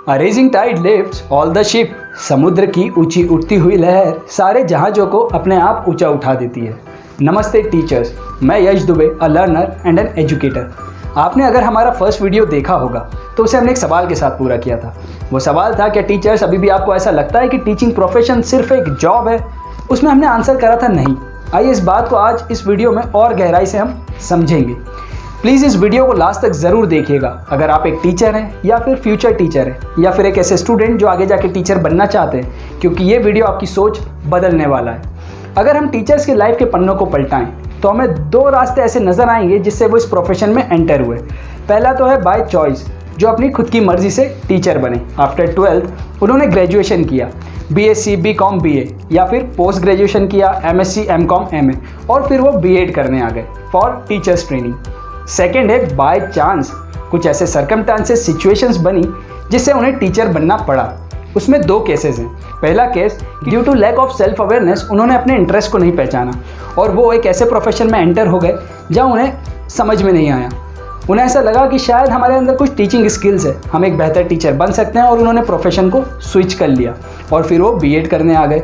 A rising tide lifts all the ship। समुद्र की ऊंची उठती हुई लहर सारे जहाज़ों को अपने आप ऊंचा उठा देती है। नमस्ते टीचर्स, मैं Yash Dubey, a learner and an educator. आपने अगर हमारा फर्स्ट वीडियो देखा होगा तो उसे हमने एक सवाल के साथ पूरा किया था। वो सवाल था, क्या टीचर्स अभी भी आपको ऐसा लगता है कि टीचिंग प्रोफेशन सिर्फ एक जॉब है? उसमें हमने आंसर करा था नहीं। आइए इस बात को आज इस वीडियो में और गहराई से हम समझेंगे। प्लीज़ इस वीडियो को लास्ट तक ज़रूर देखिएगा। अगर आप एक टीचर हैं या फिर फ्यूचर टीचर हैं या फिर एक ऐसे स्टूडेंट जो आगे जाके टीचर बनना चाहते हैं, क्योंकि ये वीडियो आपकी सोच बदलने वाला है। अगर हम टीचर्स की लाइफ के पन्नों को पलटाएं तो हमें दो रास्ते ऐसे नज़र आएंगे जिससे वो इस प्रोफेशन में एंटर हुए। पहला तो है बाय चॉइस, जो अपनी खुद की मर्ज़ी से टीचर बने। आफ्टर 12th उन्होंने ग्रेजुएशन किया, BSc, BCom, BA या फिर पोस्ट ग्रेजुएशन किया, MSc, MCom, MA और फिर वो B.Ed करने आ गए फॉर टीचर्स ट्रेनिंग। सेकेंड है बाय चांस, कुछ ऐसे सर्कमस्टांसेस, सिचुएशंस बनी जिससे उन्हें टीचर बनना पड़ा। उसमें दो केसेस हैं। पहला case, due to lack of self awareness उन्होंने अपने इंटरेस्ट को नहीं पहचाना और वो एक ऐसे प्रोफेशन में एंटर हो गए जहाँ उन्हें समझ में नहीं आया। उन्हें ऐसा लगा कि शायद हमारे अंदर कुछ टीचिंग स्किल्स है, हम एक बेहतर टीचर बन सकते हैं, और उन्होंने प्रोफेशन को स्विच कर लिया और फिर वो B.Ed करने आ गए।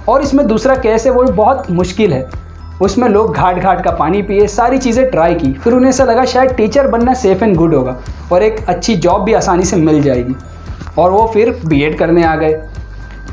और इसमें दूसरा केस है, वो बहुत मुश्किल है। उसमें लोग घाट घाट का पानी पिए, सारी चीज़ें ट्राई की, फिर उन्हें ऐसा लगा शायद टीचर बनना सेफ एंड गुड होगा और एक अच्छी जॉब भी आसानी से मिल जाएगी, और वो फिर B.Ed करने आ गए।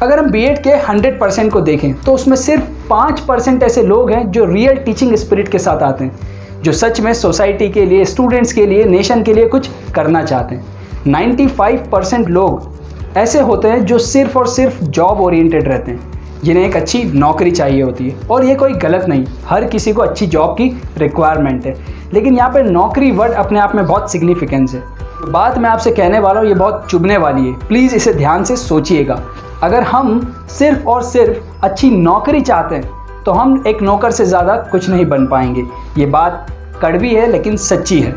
अगर हम B.Ed के 100% को देखें तो उसमें सिर्फ 5% ऐसे लोग हैं जो रियल टीचिंग स्पिरिट के साथ आते हैं, जो सच में सोसाइटी के लिए, स्टूडेंट्स के लिए, नेशन के लिए कुछ करना चाहते हैं। 95% लोग ऐसे होते हैं जो सिर्फ और सिर्फ जॉब ओरिएंटेड रहते हैं, जिन्हें एक अच्छी नौकरी चाहिए होती है। और ये कोई गलत नहीं, हर किसी को अच्छी जॉब की रिक्वायरमेंट है, लेकिन यहाँ पे नौकरी वर्ड अपने आप में बहुत सिग्निफिकेंस है। बात मैं आपसे कहने वाला हूँ ये बहुत चुभने वाली है, प्लीज़ इसे ध्यान से सोचिएगा। अगर हम सिर्फ और सिर्फ अच्छी नौकरी चाहते हैं तो हम एक नौकर से ज़्यादा कुछ नहीं बन पाएंगे। ये बात कड़वी है लेकिन सच्ची है।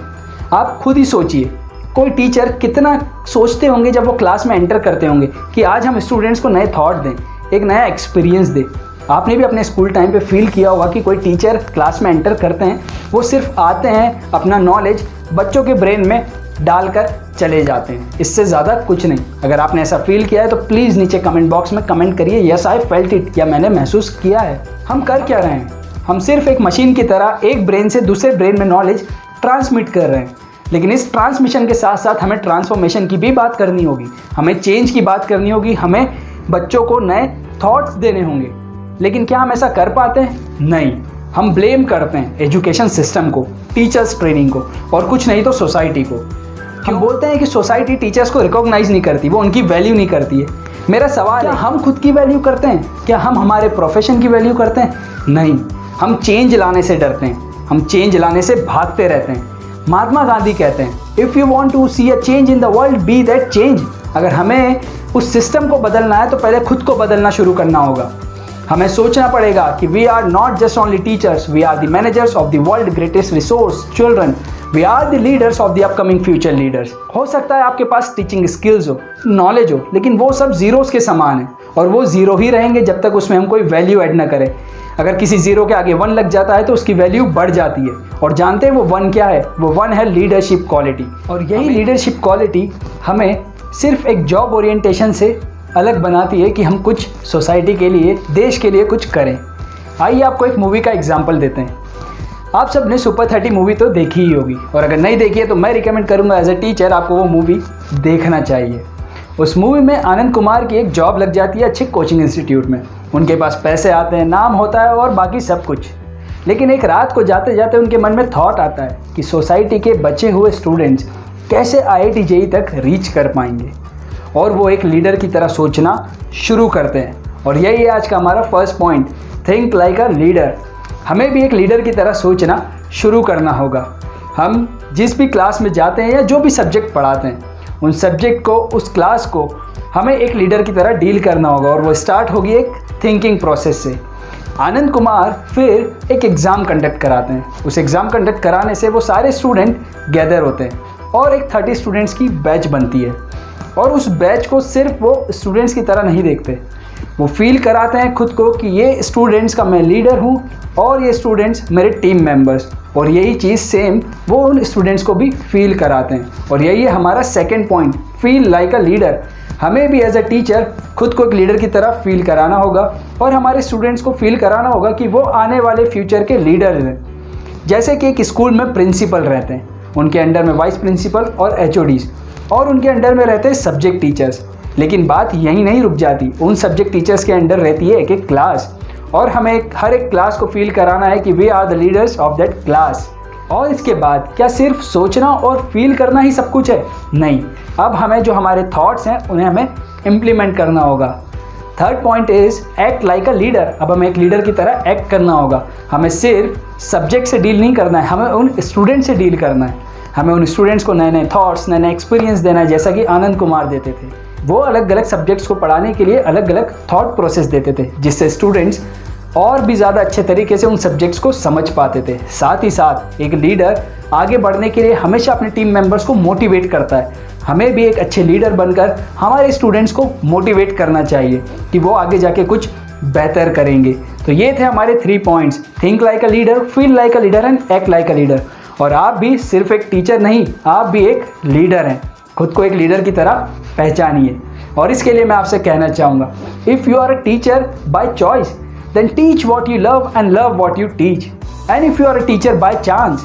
आप खुद ही सोचिए, कोई टीचर कितना सोचते होंगे जब वो क्लास में एंटर करते होंगे कि आज हम स्टूडेंट्स को नए थॉट दें, एक नया एक्सपीरियंस दें। आपने भी अपने स्कूल टाइम पे फील किया होगा कि कोई टीचर क्लास में एंटर करते हैं, वो सिर्फ आते हैं, अपना नॉलेज बच्चों के ब्रेन में डालकर चले जाते हैं, इससे ज़्यादा कुछ नहीं। अगर आपने ऐसा फील किया है तो प्लीज़ नीचे कमेंट बॉक्स में कमेंट करिए, यस आई फेल्ट इट, या मैंने महसूस किया है। हम कर क्या रहे हैं? हम सिर्फ एक मशीन की तरह एक ब्रेन से दूसरे ब्रेन में नॉलेज ट्रांसमिट कर रहे हैं, लेकिन इस ट्रांसमिशन के साथ साथ हमें ट्रांसफॉर्मेशन की भी बात करनी होगी, हमें चेंज की बात करनी होगी, हमें बच्चों को नए थॉट्स देने होंगे। लेकिन क्या हम ऐसा कर पाते हैं? नहीं। हम ब्लेम करते हैं एजुकेशन सिस्टम को, टीचर्स ट्रेनिंग को, और कुछ नहीं तो सोसाइटी को। हम बोलते हैं कि सोसाइटी टीचर्स को रिकॉग्नाइज नहीं करती, वो उनकी वैल्यू नहीं करती है। मेरा सवाल है, हम खुद की वैल्यू करते हैं? क्या हम हमारे प्रोफेशन की वैल्यू करते हैं? नहीं। हम चेंज लाने से डरते हैं, हम चेंज लाने से भागते रहते हैं। महात्मा गांधी कहते हैं, if you want to see a change in the world, be that change. अगर हमें उस सिस्टम को बदलना है तो पहले खुद को बदलना शुरू करना होगा। हमें सोचना पड़ेगा कि we are not just only teachers, we are the managers of the world greatest resource, children. We are the leaders of the upcoming future leaders. हो सकता है आपके पास टीचिंग स्किल्स हो, नॉलेज हो, लेकिन वो सब जीरोस के समान है, और वो जीरो ही रहेंगे जब तक उसमें हम कोई वैल्यू ऐड ना करें। अगर किसी जीरो के आगे 1 लग जाता है तो उसकी वैल्यू बढ़ जाती है। और जानते हैं वो 1 क्या है? वो 1 है लीडरशिप क्वालिटी। और यही लीडरशिप क्वालिटी हमें सिर्फ एक जॉब ओरिएंटेशन से अलग बनाती है कि हम कुछ सोसाइटी के लिए, देश के लिए कुछ करें। आइए आपको एक मूवी का एग्जाम्पल देते हैं। आप सब ने सुपर 30 मूवी तो देखी ही होगी, और अगर नहीं देखी है तो मैं रिकमेंड करूंगा एज ए टीचर आपको वो मूवी देखना चाहिए। उस मूवी में आनंद कुमार की एक जॉब लग जाती है अच्छे कोचिंग इंस्टीट्यूट में। उनके पास पैसे आते हैं, नाम होता है और बाकी सब कुछ। लेकिन एक रात को जाते जाते उनके मन में थॉट आता है कि सोसाइटी के बचे हुए स्टूडेंट्स कैसे IIT JEE तक रीच कर पाएंगे, और वो एक लीडर की तरह सोचना शुरू करते हैं। और यही है आज का हमारा first point, think like a leader. हमें भी एक लीडर की तरह सोचना शुरू करना होगा। हम जिस भी क्लास में जाते हैं या जो भी सब्जेक्ट पढ़ाते हैं, उन सब्जेक्ट को, उस क्लास को हमें एक लीडर की तरह डील करना होगा, और वो स्टार्ट होगी एक थिंकिंग प्रोसेस से। आनंद कुमार फिर एक एग्ज़ाम कंडक्ट कराते हैं। उस एग्ज़ाम कंडक्ट कराने से वो सारे स्टूडेंट गैदर होते हैं और एक 30 स्टूडेंट्स की बैच बनती है। और उस बैच को सिर्फ वो स्टूडेंट्स की तरह नहीं देखते, वो फील कराते हैं खुद को कि ये स्टूडेंट्स का मैं लीडर हूँ और ये स्टूडेंट्स मेरे टीम मेंबर्स, और यही चीज़ सेम वो उन स्टूडेंट्स को भी फील कराते हैं। और यही है हमारा second point, feel like a leader. हमें भी एज अ टीचर खुद को एक लीडर की तरह फील कराना होगा और हमारे स्टूडेंट्स को फील कराना होगा कि वो आने वाले फ्यूचर के लीडर हैं। जैसे कि एक स्कूल में प्रिंसिपल रहते हैं, उनके अंडर में वाइस प्रिंसिपल और HODs, और उनके अंडर में रहते हैं सब्जेक्ट टीचर्स। लेकिन बात यहीं नहीं रुक जाती, उन सब्जेक्ट टीचर्स के अंडर रहती है एक एक क्लास, और हमें हर एक क्लास को फील कराना है कि we are the leaders of that class. और इसके बाद क्या सिर्फ सोचना और फील करना ही सब कुछ है? नहीं, अब हमें जो हमारे थॉट्स हैं उन्हें हमें इम्प्लीमेंट करना होगा। Third point is act like a leader. अब हमें एक लीडर की तरह एक्ट करना होगा। हमें सिर्फ सब्जेक्ट से डील नहीं करना है, हमें उन स्टूडेंट से डील करना है। हमें उन स्टूडेंट्स को नए नए थॉट्स, नए नए एक्सपीरियंस देना है, जैसा कि आनंद कुमार देते थे। वो अलग अलग सब्जेक्ट्स को पढ़ाने के लिए अलग अलग थॉट प्रोसेस देते थे, जिससे स्टूडेंट्स और भी ज़्यादा अच्छे तरीके से उन सब्जेक्ट्स को समझ पाते थे। साथ ही साथ एक लीडर आगे बढ़ने के लिए हमेशा अपने टीम मेंबर्स को मोटिवेट करता है। हमें भी एक अच्छे लीडर बनकर हमारे स्टूडेंट्स को मोटिवेट करना चाहिए कि वो आगे जाके कुछ बेहतर करेंगे। तो ये थे हमारे 3 points, think like a leader, feel like a leader and act like a leader. और आप भी सिर्फ एक टीचर नहीं, आप भी एक लीडर हैं। खुद को एक लीडर की तरह पहचानिए। और इसके लिए मैं आपसे कहना चाहूँगा, if you are a teacher by choice, then teach what you love and love what you teach. And if you are a teacher by chance,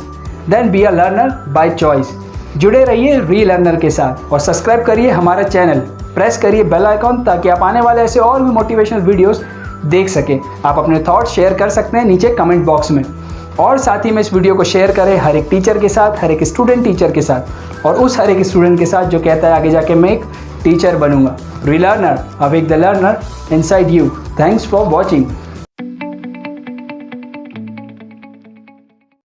then be a learner by choice. जुड़े रहिए रीलर्नर के साथ और subscribe करिए हमारा channel, press करिए bell icon ताकि आप आने वाले ऐसे और भी मोटिवेशनल वीडियोस देख सकें। आप अपने थॉट्स शेयर कर सकते हैं नीचे कमेंट बॉक्स में, और साथ ही में इस वीडियो को शेयर करें हर एक टीचर के साथ, हर एक स्टूडेंट टीचर के साथ, और उस हर एक स्टूडेंट के साथ जो कहता है आगे जाके मैं एक टीचर बनूंगा। Relearner, awake the learner inside you. Thanks for watching.